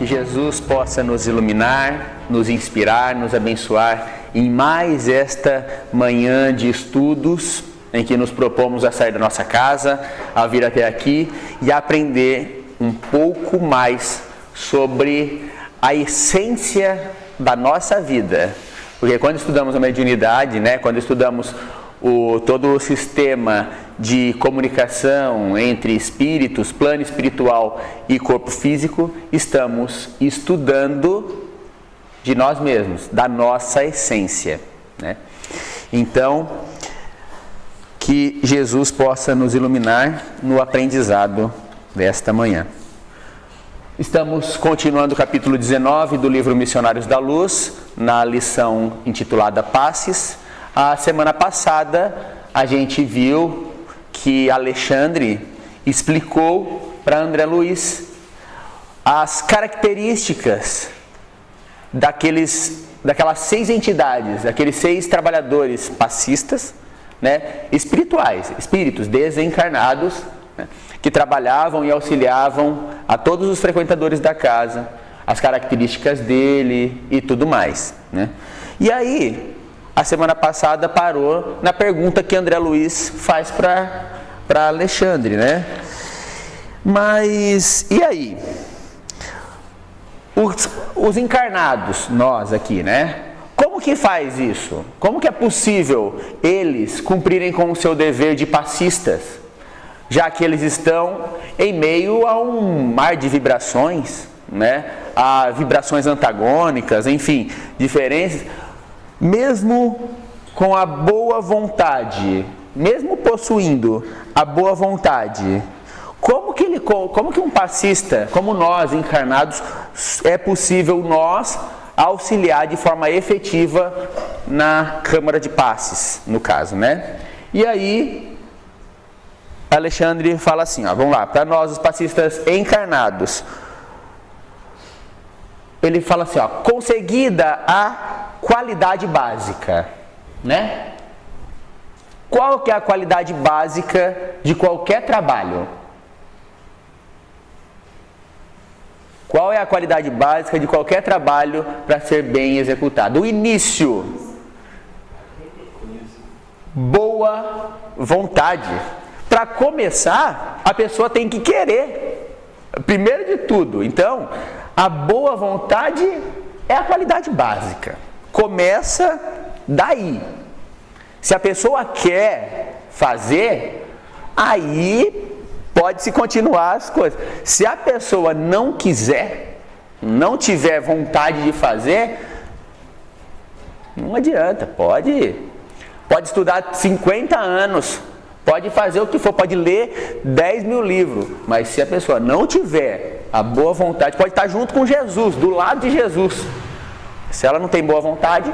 que Jesus possa nos iluminar, nos inspirar, nos abençoar em mais esta manhã de estudos em que nos propomos a sair da nossa casa, a vir até aqui e aprender um pouco mais sobre a essência da nossa vida. Porque quando estudamos a mediunidade, quando estudamos todo o sistema de comunicação entre espíritos, plano espiritual e corpo físico, estamos estudando de nós mesmos, da nossa essência. Então, que Jesus possa nos iluminar no aprendizado desta manhã. Estamos continuando o capítulo 19 do livro Missionários da Luz, na lição intitulada Passes. A semana passada a gente viu que Alexandre explicou para André Luiz as características daquelas 6 entidades, daqueles 6 trabalhadores passistas, espirituais, espíritos desencarnados, que trabalhavam e auxiliavam a todos os frequentadores da casa, as características dele e tudo mais. E aí, a semana passada parou na pergunta que André Luiz faz para Alexandre, Mas, e aí? Os encarnados, nós aqui, Como que faz isso? Como que é possível eles cumprirem com o seu dever de passistas, já que eles estão em meio a um mar de vibrações, a vibrações antagônicas, enfim, diferenças, mesmo com a boa vontade, mesmo possuindo a boa vontade, como que um passista, como nós encarnados, é possível nós auxiliar de forma efetiva na Câmara de Passes, no caso, E aí, Alexandre fala assim, vamos lá, para nós os passistas encarnados, ele fala assim, conseguida a qualidade básica, Qual que é a qualidade básica de qualquer trabalho? Qual é a qualidade básica de qualquer trabalho para ser bem executado? O início. Boa vontade. Para começar, a pessoa tem que querer. Primeiro de tudo. Então, a boa vontade é a qualidade básica. Começa daí. Se a pessoa quer fazer, aí pode-se continuar as coisas. Se a pessoa não quiser, não tiver vontade de fazer, não adianta. Pode estudar 50 anos, pode fazer o que for, pode ler 10 mil livros, mas se a pessoa não tiver a boa vontade, pode estar junto com Jesus, do lado de Jesus. Se ela não tem boa vontade,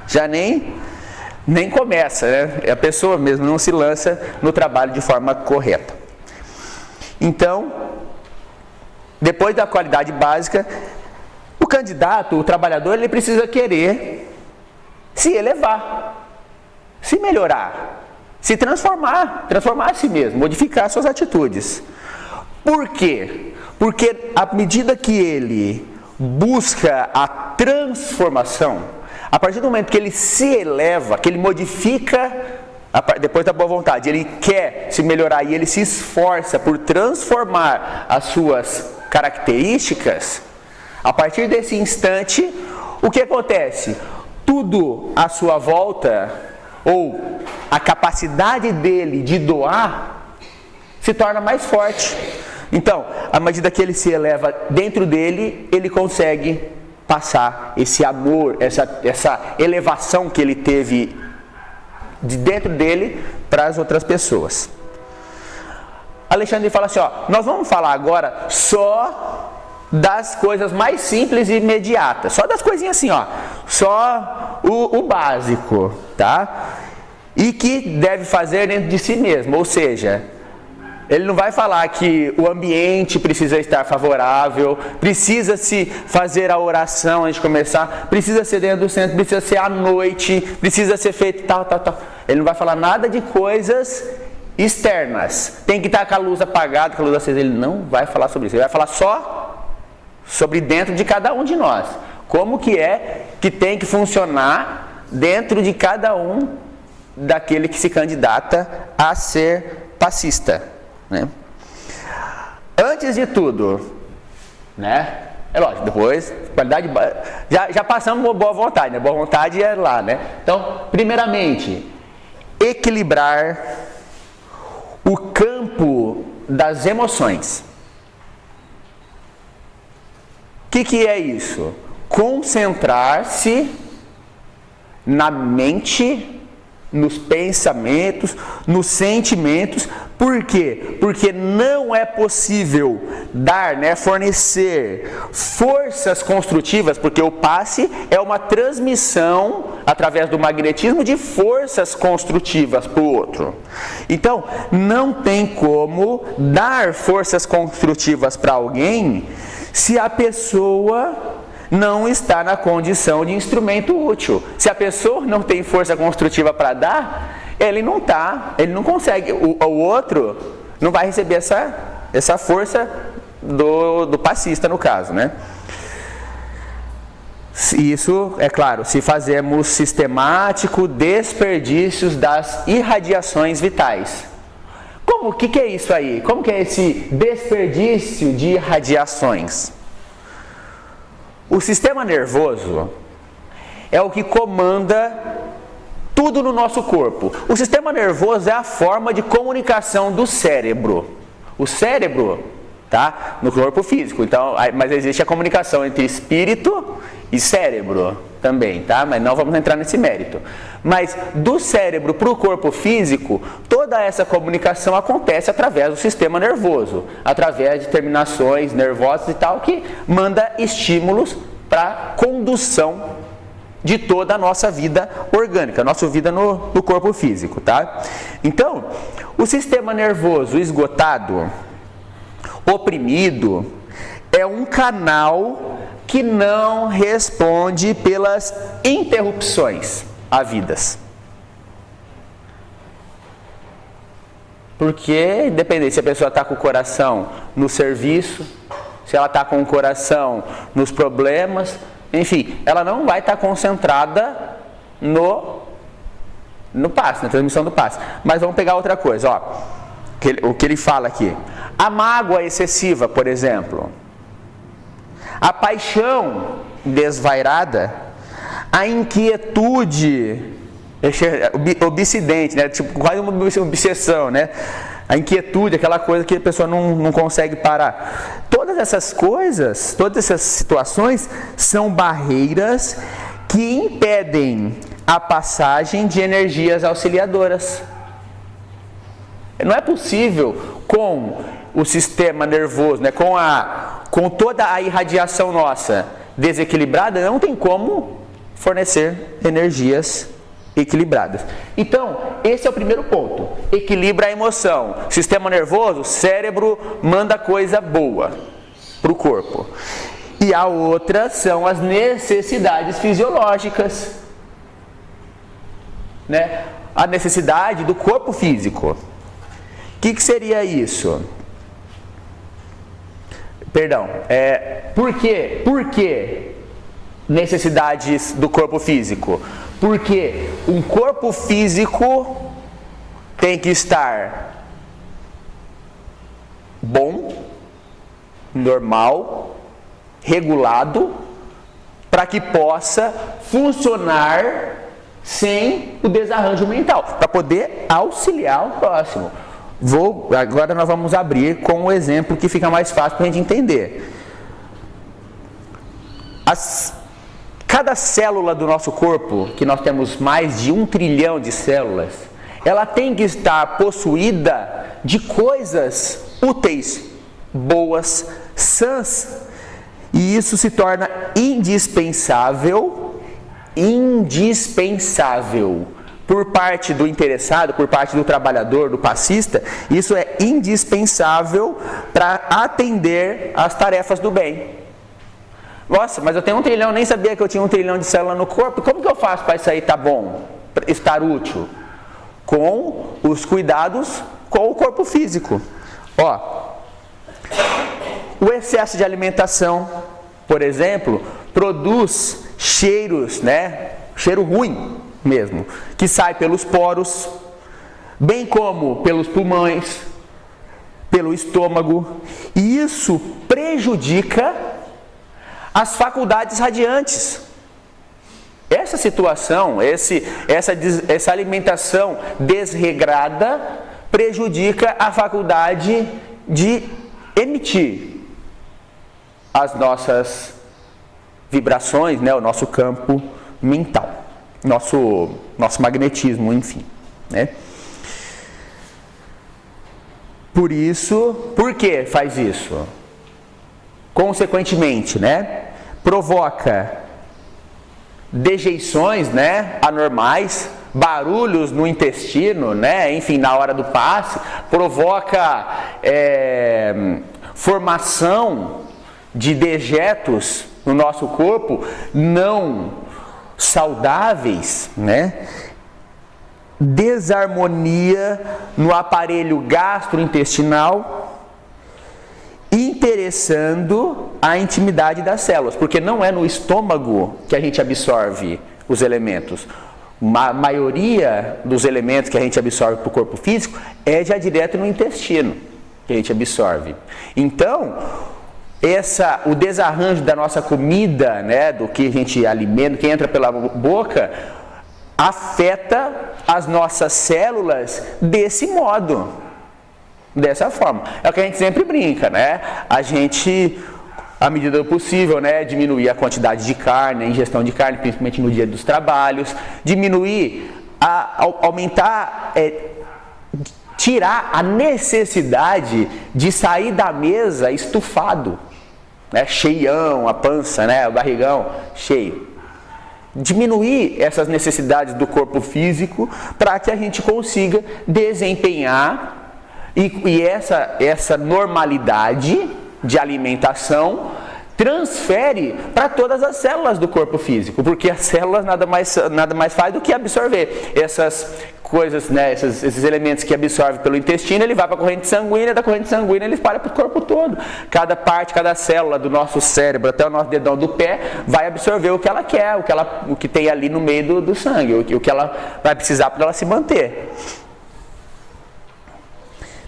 já nem começa, A pessoa mesmo não se lança no trabalho de forma correta. Então, depois da qualidade básica, o candidato, o trabalhador, ele precisa querer se elevar, se melhorar, se transformar a si mesmo, modificar suas atitudes. Por quê? Porque à medida que ele busca a transformação, a partir do momento que ele se eleva, que ele modifica, depois da boa vontade, ele quer se melhorar e ele se esforça por transformar as suas características, a partir desse instante, o que acontece? Tudo à sua volta, ou a capacidade dele de doar, se torna mais forte. Então, à medida que ele se eleva dentro dele, ele consegue passar esse amor, essa elevação que ele teve de dentro dele para as outras pessoas. Alexandre fala assim, nós vamos falar agora só das coisas mais simples e imediatas, só das coisinhas assim, só o básico, tá? E que deve fazer dentro de si mesmo, ou seja, ele não vai falar que o ambiente precisa estar favorável, precisa se fazer a oração antes de começar, precisa ser dentro do centro, precisa ser à noite, precisa ser feito tal. Ele não vai falar nada de coisas externas. Tem que estar com a luz apagada, com a luz acesa. Ele não vai falar sobre isso. Ele vai falar só sobre dentro de cada um de nós. Como que é que tem que funcionar dentro de cada um daquele que se candidata a ser passista, né? Antes de tudo, né? É lógico, depois, qualidade, já passamos por boa vontade, né? Boa vontade é lá, né? Então, primeiramente, equilibrar o campo das emoções. O que é isso? Concentrar-se na mente, nos pensamentos, nos sentimentos. Por quê? Porque não é possível dar, né, fornecer forças construtivas, porque o passe é uma transmissão através do magnetismo de forças construtivas para o outro. Então, não tem como dar forças construtivas para alguém se a pessoa não está na condição de instrumento útil. Se a pessoa não tem força construtiva para dar, ele não consegue. O outro não vai receber essa força do passista, no caso, né? Isso, é claro, se fazemos sistemático desperdícios das irradiações vitais. O que é isso aí? Como que é esse desperdício de irradiações? O sistema nervoso é o que comanda tudo no nosso corpo. O sistema nervoso é a forma de comunicação do cérebro. O cérebro tá no corpo físico, então, mas existe a comunicação entre espírito e cérebro também, tá? Mas não vamos entrar nesse mérito. Mas do cérebro para o corpo físico, toda essa comunicação acontece através do sistema nervoso, através de terminações nervosas e tal, que manda estímulos para condução de toda a nossa vida orgânica, nossa vida no corpo físico, tá? Então, o sistema nervoso esgotado, oprimido, é um canal que não responde pelas interrupções havidas. Porque, independente se a pessoa está com o coração no serviço, se ela está com o coração nos problemas, enfim, ela não vai estar concentrada no passe, na transmissão do passe. Mas vamos pegar outra coisa, ó, o que ele fala aqui. A mágoa excessiva, por exemplo, a paixão desvairada, a inquietude obsidente, né? Tipo, quase uma obsessão, né? A inquietude, aquela coisa que a pessoa não consegue parar. Todas essas coisas, todas essas situações são barreiras que impedem a passagem de energias auxiliadoras. Não é possível com o sistema nervoso, né, com toda a irradiação nossa desequilibrada, não tem como fornecer energias equilibradas. Então, esse é o primeiro ponto. Equilibra a emoção. Sistema nervoso, cérebro manda coisa boa para o corpo. E a outra são as necessidades fisiológicas, né? A necessidade do corpo físico. O que seria isso? Perdão, por que necessidades do corpo físico? Porque um corpo físico tem que estar bom, normal, regulado, para que possa funcionar sem o desarranjo mental, para poder auxiliar o próximo. Agora nós vamos abrir com um exemplo que fica mais fácil para a gente entender. Cada célula do nosso corpo, que nós temos mais de 1 trilhão de células, ela tem que estar possuída de coisas úteis, boas, sãs. E isso se torna indispensável por parte do interessado, por parte do trabalhador, do passista. Isso é indispensável para atender às tarefas do bem. Nossa, mas eu tenho 1 trilhão, nem sabia que eu tinha 1 trilhão de células no corpo. Como que eu faço para isso aí estar bom, estar útil? Com os cuidados com o corpo físico. Ó, o excesso de alimentação, por exemplo, produz cheiros, né? Cheiro ruim mesmo, que sai pelos poros, bem como pelos pulmões, pelo estômago, e isso prejudica as faculdades radiantes. Essa situação, essa alimentação desregrada prejudica a faculdade de emitir as nossas vibrações, né, o nosso campo mental, nosso magnetismo, enfim, né? Por que faz isso? Consequentemente, né, provoca dejeições, né, anormais, barulhos no intestino, né, enfim, na hora do passe, provoca formação de dejetos no nosso corpo não saudáveis, né, desarmonia no aparelho gastrointestinal, interessando a intimidade das células, porque não é no estômago que a gente absorve os elementos. A maioria dos elementos que a gente absorve para o corpo físico é já direto no intestino que a gente absorve. Então, o desarranjo da nossa comida, né, do que a gente alimenta, que entra pela boca, afeta as nossas células desse modo, dessa forma. É o que a gente sempre brinca, né? A gente, à medida do possível, né, diminuir a quantidade de carne, a ingestão de carne, principalmente no dia dos trabalhos, diminuir, aumentar, tirar a necessidade de sair da mesa estufado, né, cheião, a pança, né, o barrigão cheio. Diminuir essas necessidades do corpo físico para que a gente consiga desempenhar e essa normalidade de alimentação transfere para todas as células do corpo físico, porque as células nada mais faz do que absorver essas coisas, né, esses elementos que absorve pelo intestino, ele vai para a corrente sanguínea, da corrente sanguínea ele espalha para o corpo todo. Cada parte, cada célula do nosso cérebro, até o nosso dedão do pé, vai absorver o que ela quer, o que tem ali no meio do sangue, o que ela vai precisar para ela se manter.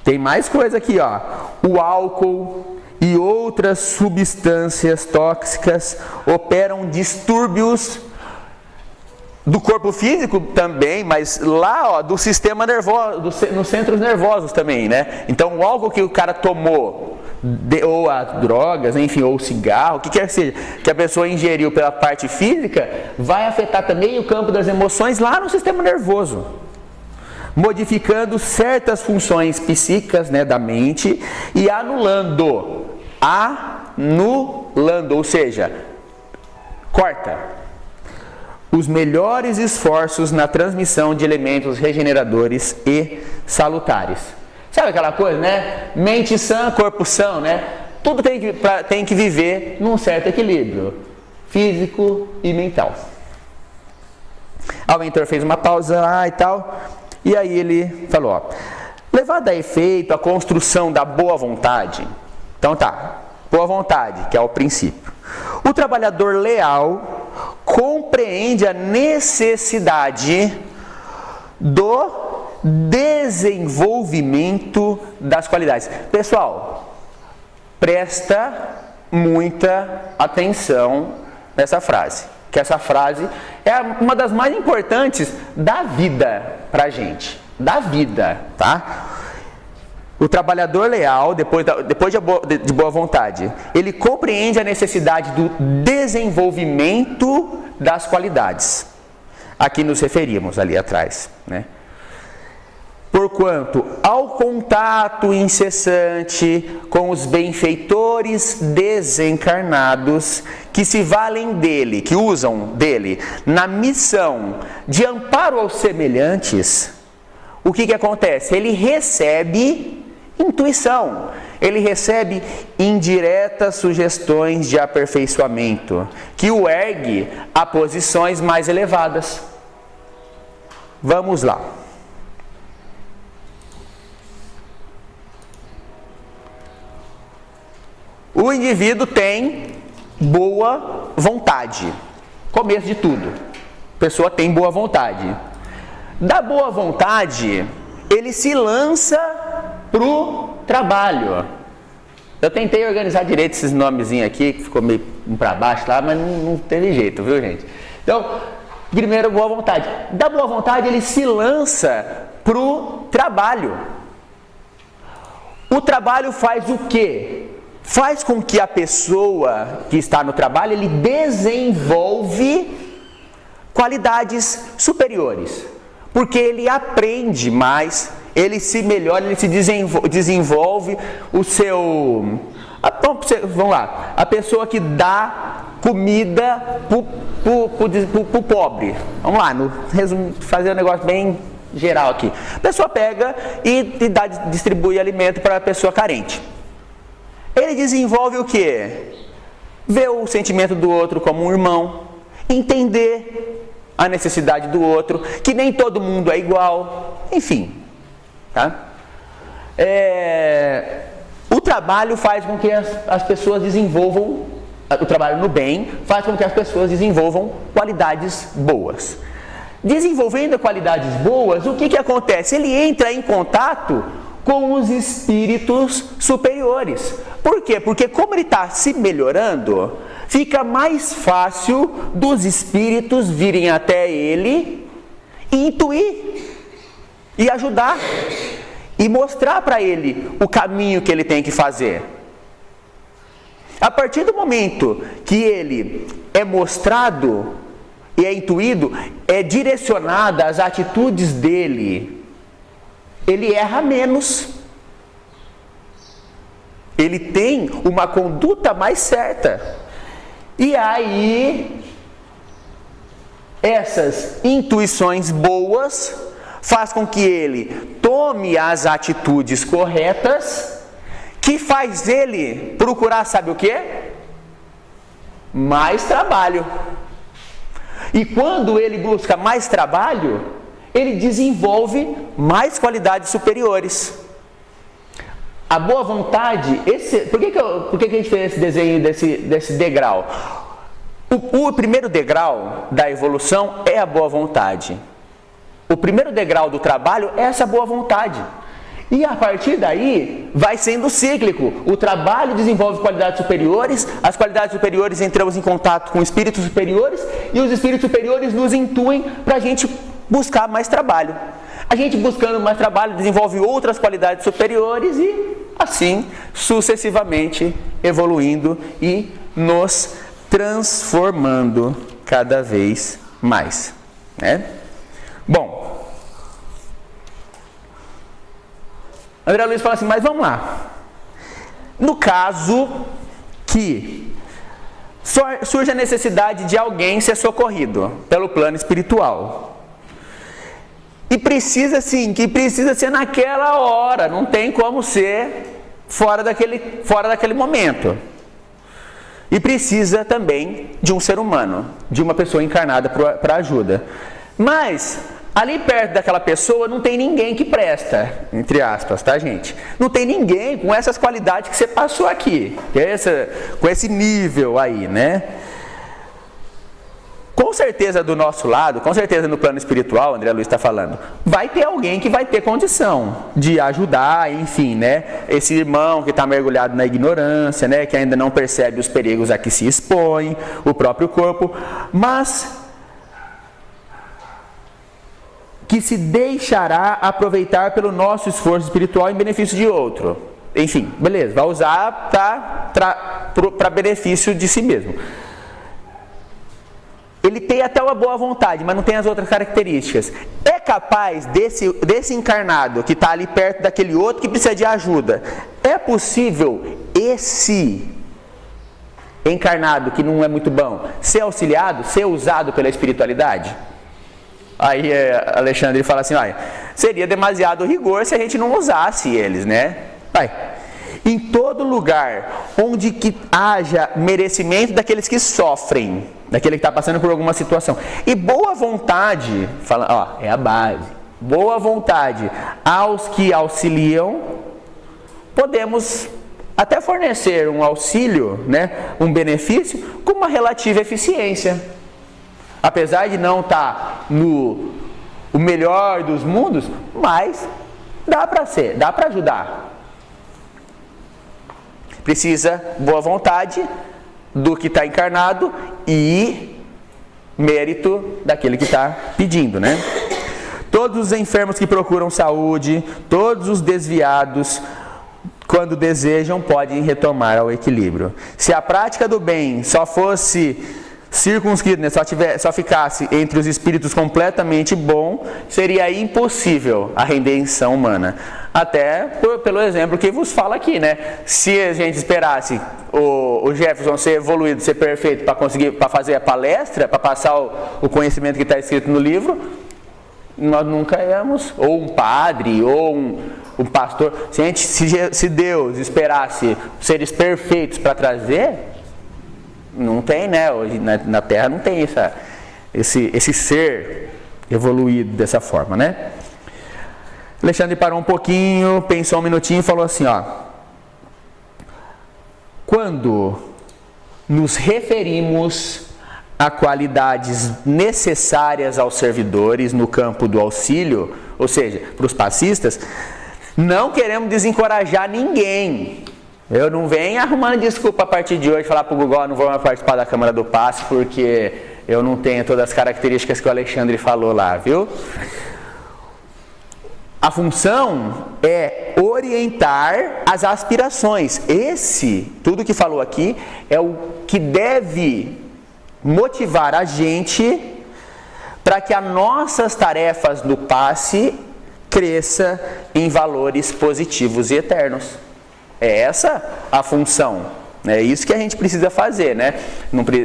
Tem mais coisa aqui, ó. O álcool e outras substâncias tóxicas operam distúrbios do corpo físico também, mas lá, ó, do sistema nervoso, nos centros nervosos também, né? Então, o álcool que o cara tomou, ou as drogas, enfim, ou o cigarro, o que quer que seja, que a pessoa ingeriu pela parte física, vai afetar também o campo das emoções lá no sistema nervoso, modificando certas funções psíquicas, né, da mente e anulando, ou seja, corta os melhores esforços na transmissão de elementos regeneradores e salutares. Sabe aquela coisa, né? Mente sã, corpo são, né? Tudo tem que viver num certo equilíbrio físico e mental. O mentor fez uma pausa lá e tal, e aí ele falou, ó, levado a efeito a construção da boa vontade. Então tá, boa vontade, que é o princípio. O trabalhador leal compreende a necessidade do desenvolvimento das qualidades. Pessoal, presta muita atenção nessa frase, que essa frase é uma das mais importantes da vida pra gente, da vida, tá? O trabalhador leal, depois de boa vontade, ele compreende a necessidade do desenvolvimento das qualidades. Aqui nos referimos ali atrás, né? Porquanto, ao contato incessante com os benfeitores desencarnados, que se valem dele, que usam dele, na missão de amparo aos semelhantes, o que acontece? Ele recebe intuição, ele recebe indiretas sugestões de aperfeiçoamento, que o ergue a posições mais elevadas. Vamos lá. O indivíduo tem boa vontade. Começo de tudo. A pessoa tem boa vontade. Da boa vontade, ele se lança pro trabalho. Eu tentei organizar direito esses nomezinhos aqui, que ficou meio para baixo lá, mas não teve jeito, viu, gente? Então, primeiro, boa vontade. Da boa vontade, ele se lança pro trabalho. O trabalho faz o quê? Faz com que a pessoa que está no trabalho, ele desenvolve qualidades superiores. Porque ele aprende mais, ele se melhora, ele se desenvolve o seu... Vamos lá, a pessoa que dá comida pro pobre. Vamos lá, fazer um negócio bem geral aqui. A pessoa pega e distribui alimento para a pessoa carente. Ele desenvolve o quê? Ver o sentimento do outro como um irmão, entender a necessidade do outro, que nem todo mundo é igual, enfim. Tá? O trabalho faz com que as pessoas desenvolvam, o trabalho no bem faz com que as pessoas desenvolvam qualidades boas. Desenvolvendo qualidades boas, o que acontece? Ele entra em contato com os espíritos superiores. Por quê? Porque como ele está se melhorando, fica mais fácil dos espíritos virem até ele e intuir, e ajudar, e mostrar para ele o caminho que ele tem que fazer. A partir do momento que ele é mostrado e é intuído, é direcionada as atitudes dele, ele erra menos. Ele tem uma conduta mais certa. E aí, essas intuições boas faz com que ele tome as atitudes corretas, que faz ele procurar, sabe o quê? Mais trabalho. E quando ele busca mais trabalho, ele desenvolve mais qualidades superiores. A boa vontade, por que a gente fez esse desenho desse degrau? O primeiro degrau da evolução é a boa vontade. O primeiro degrau do trabalho é essa boa vontade. E a partir daí, vai sendo cíclico. O trabalho desenvolve qualidades superiores, as qualidades superiores entramos em contato com espíritos superiores, e os espíritos superiores nos intuem para a gente buscar mais trabalho. A gente buscando mais trabalho desenvolve outras qualidades superiores e assim sucessivamente evoluindo e nos transformando cada vez mais, né? Bom, André Luiz fala assim, mas vamos lá. No caso que surge a necessidade de alguém ser socorrido pelo plano espiritual, e precisa ser naquela hora, não tem como ser fora daquele momento. E precisa também de um ser humano, de uma pessoa encarnada para ajuda. Mas, ali perto daquela pessoa não tem ninguém que presta, entre aspas, tá, gente? Não tem ninguém com essas qualidades que você passou aqui, com esse nível aí, né? Com certeza do nosso lado, com certeza no plano espiritual, André Luiz está falando, vai ter alguém que vai ter condição de ajudar, enfim, né? Esse irmão que está mergulhado na ignorância, né? Que ainda não percebe os perigos a que se expõe, o próprio corpo, mas que se deixará aproveitar pelo nosso esforço espiritual em benefício de outro. Enfim, beleza, vai usar para benefício de si mesmo. Ele tem até uma boa vontade, mas não tem as outras características. É capaz desse encarnado que está ali perto daquele outro que precisa de ajuda, é possível esse encarnado que não é muito bom ser auxiliado, ser usado pela espiritualidade? Aí Alexandre fala assim, olha, seria demasiado rigor se a gente não usasse eles, né? Em todo lugar onde que haja merecimento daqueles que sofrem, daquele que está passando por alguma situação, e boa vontade, é a base, boa vontade aos que auxiliam, podemos até fornecer um auxílio, né, um benefício, com uma relativa eficiência. Apesar de não estar no o melhor dos mundos, mas dá para ajudar. Precisa boa vontade do que está encarnado e mérito daquele que está pedindo, né? Todos os enfermos que procuram saúde, todos os desviados, quando desejam, podem retomar ao equilíbrio. Se a prática do bem só fosse circunscrito, né, só ficasse entre os espíritos completamente bom, seria impossível a redenção humana. Até pelo exemplo que vos fala aqui, né? Se a gente esperasse o Jefferson ser evoluído, ser perfeito para fazer a palestra, para passar o conhecimento que está escrito no livro, nós nunca íamos, ou um padre, ou um pastor. Se Deus esperasse seres perfeitos para trazer, não tem, né? Hoje na Terra não tem esse ser evoluído dessa forma, né? Alexandre parou um pouquinho, pensou um minutinho e falou assim, ó: quando nos referimos a qualidades necessárias aos servidores no campo do auxílio, ou seja, para os passistas, não queremos desencorajar ninguém. Eu não venho arrumando desculpa a partir de hoje, falar para o Google, não vou mais participar da Câmara do Passe, porque eu não tenho todas as características que o Alexandre falou lá, viu? A função é orientar as aspirações. Tudo que falou aqui, é o que deve motivar a gente para que as nossas tarefas do passe cresça em valores positivos e eternos. É essa a função. É isso que a gente precisa fazer, né?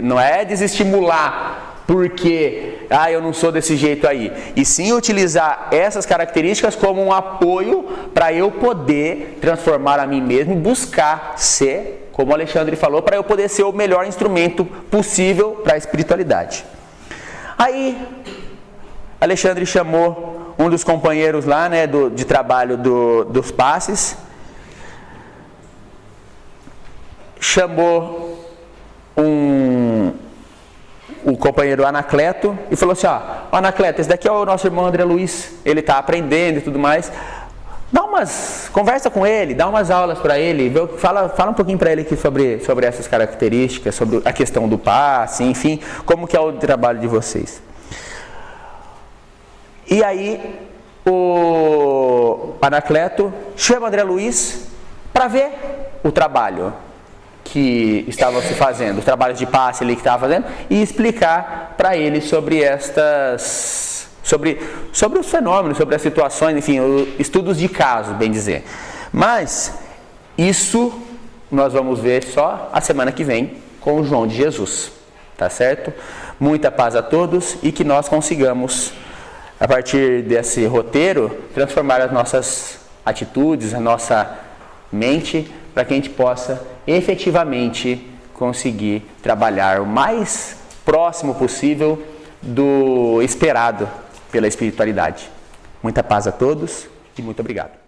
Não é desestimular porque eu não sou desse jeito aí. E sim utilizar essas características como um apoio para eu poder transformar a mim mesmo, buscar ser, como o Alexandre falou, para eu poder ser o melhor instrumento possível para a espiritualidade. Aí, Alexandre chamou um dos companheiros lá, né, de trabalho dos passes, chamou o companheiro Anacleto e falou assim, Anacleto, esse daqui é o nosso irmão André Luiz, ele está aprendendo e tudo mais, conversa com ele, dá umas aulas para ele, fala um pouquinho para ele aqui sobre essas características, sobre a questão do passe, enfim, como que é o trabalho de vocês. E aí o Anacleto chama André Luiz para ver o trabalho que estavam se fazendo, os trabalhos de passe ali que estava fazendo, e explicar para ele sobre sobre os fenômenos, sobre as situações, enfim, estudos de caso, bem dizer. Mas isso nós vamos ver só a semana que vem com o João de Jesus, tá certo? Muita paz a todos e que nós consigamos, a partir desse roteiro, transformar as nossas atitudes, a nossa mente, para que a gente possa efetivamente conseguir trabalhar o mais próximo possível do esperado pela espiritualidade. Muita paz a todos e muito obrigado.